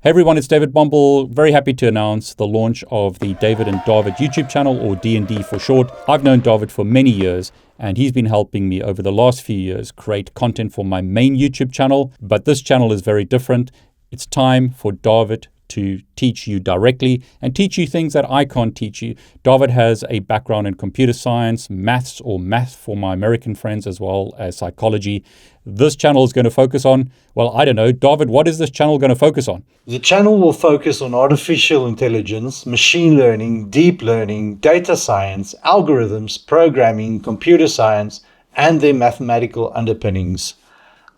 Hey everyone, it's David Bumble. Very happy to announce the launch of the David and Dawid YouTube channel, or D&D for short. I've known Dawid for many years, and he's been helping me over the last few years create content for my main YouTube channel. But this channel is very different. It's time for Dawid to teach you directly and teach you things that I can't teach you. Dawid has a background in computer science, maths, or math for my American friends, as well as psychology. This channel is going to focus on, well, I don't know. Dawid, what is this channel going to focus on? The channel will focus on artificial intelligence, machine learning, deep learning, data science, algorithms, programming, computer science, and their mathematical underpinnings.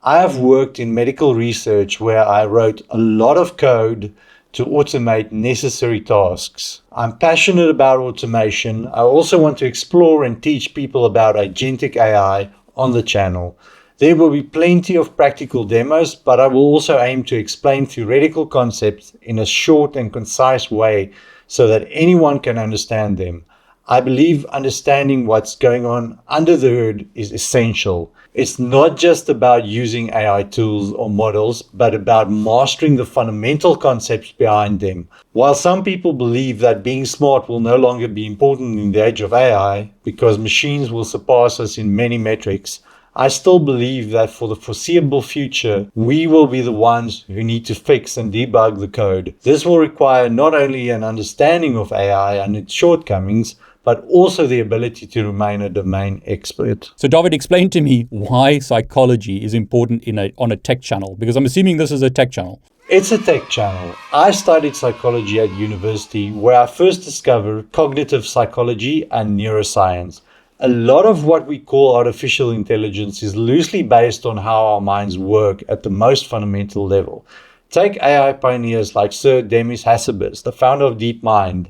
I have worked in medical research where I wrote a lot of code to automate necessary tasks. I'm passionate about automation. I also want to explore and teach people about Agentic AI on the channel. There will be plenty of practical demos, but I will also aim to explain theoretical concepts in a short and concise way so that anyone can understand them. I believe understanding what's going on under the hood is essential. It's not just about using AI tools or models, but about mastering the fundamental concepts behind them. While some people believe that being smart will no longer be important in the age of AI because machines will surpass us in many metrics, I still believe that for the foreseeable future, we will be the ones who need to fix and debug the code. This will require not only an understanding of AI and its shortcomings, but also the ability to remain a domain expert. So Dawid, explain to me why psychology is important on a tech channel, because I'm assuming this is a tech channel. It's a tech channel. I studied psychology at university, where I first discovered cognitive psychology and neuroscience. A lot of what we call artificial intelligence is loosely based on how our minds work at the most fundamental level. Take AI pioneers like Sir Demis Hassabis, the founder of DeepMind.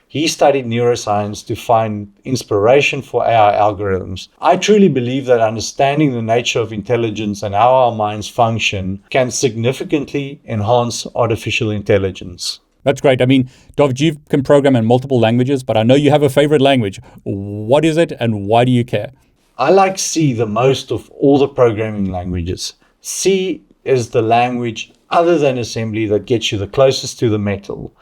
He studied neuroscience to find inspiration for AI algorithms. I truly believe that understanding the nature of intelligence and how our minds function can significantly enhance artificial intelligence. That's great. I mean, Dawid, you can program in multiple languages, but I know you have a favorite language. What is it and why do you care? I like C the most of all the programming languages. C is the language other than assembly that gets you the closest to the metal.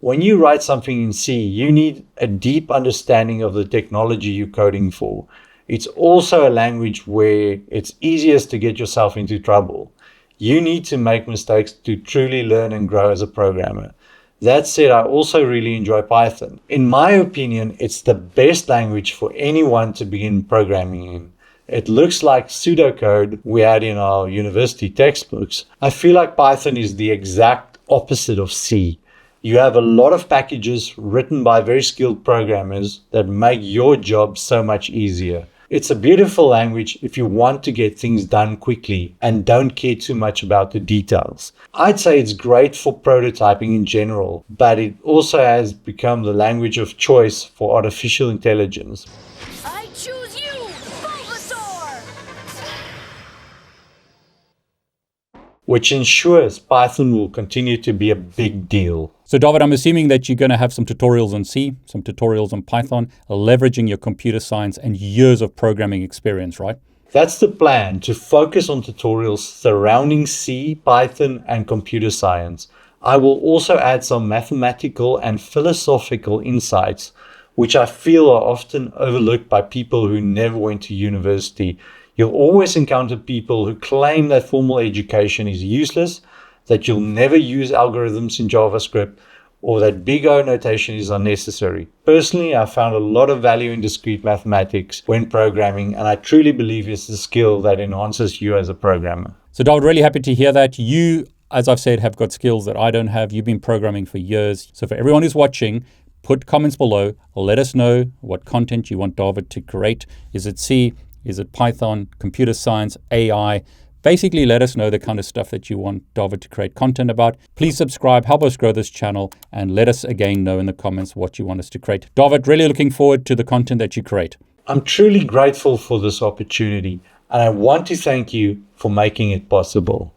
When you write something in C, you need a deep understanding of the technology you're coding for. It's also a language where it's easiest to get yourself into trouble. You need to make mistakes to truly learn and grow as a programmer. That said, I also really enjoy Python. In my opinion, it's the best language for anyone to begin programming in. It looks like pseudocode we had in our university textbooks. I feel like Python is the exact opposite of C. You have a lot of packages written by very skilled programmers that make your job so much easier. It's a beautiful language if you want to get things done quickly and don't care too much about the details. I'd say it's great for prototyping in general, but it also has become the language of choice for artificial intelligence. I choose you, Bulbasaur! Which ensures Python will continue to be a big deal. So Dawid, I'm assuming that you're going to have some tutorials on C, some tutorials on Python, leveraging your computer science and years of programming experience, right? That's the plan, to focus on tutorials surrounding C, Python, and computer science. I will also add some mathematical and philosophical insights, which I feel are often overlooked by people who never went to university. You'll always encounter people who claim that formal education is useless, that you'll never use algorithms in JavaScript, or that big O notation is unnecessary. Personally, I found a lot of value in discrete mathematics when programming, and I truly believe it's the skill that enhances you as a programmer. So Dawid, really happy to hear that. You, as I've said, have got skills that I don't have. You've been programming for years. So for everyone who's watching, put comments below. Let us know what content you want Dawid to create. Is it C? Is it Python, computer science, AI? Basically, let us know the kind of stuff that you want Dawid to create content about. Please subscribe, help us grow this channel, and let us again know in the comments what you want us to create. Dawid, really looking forward to the content that you create. I'm truly grateful for this opportunity, and I want to thank you for making it possible.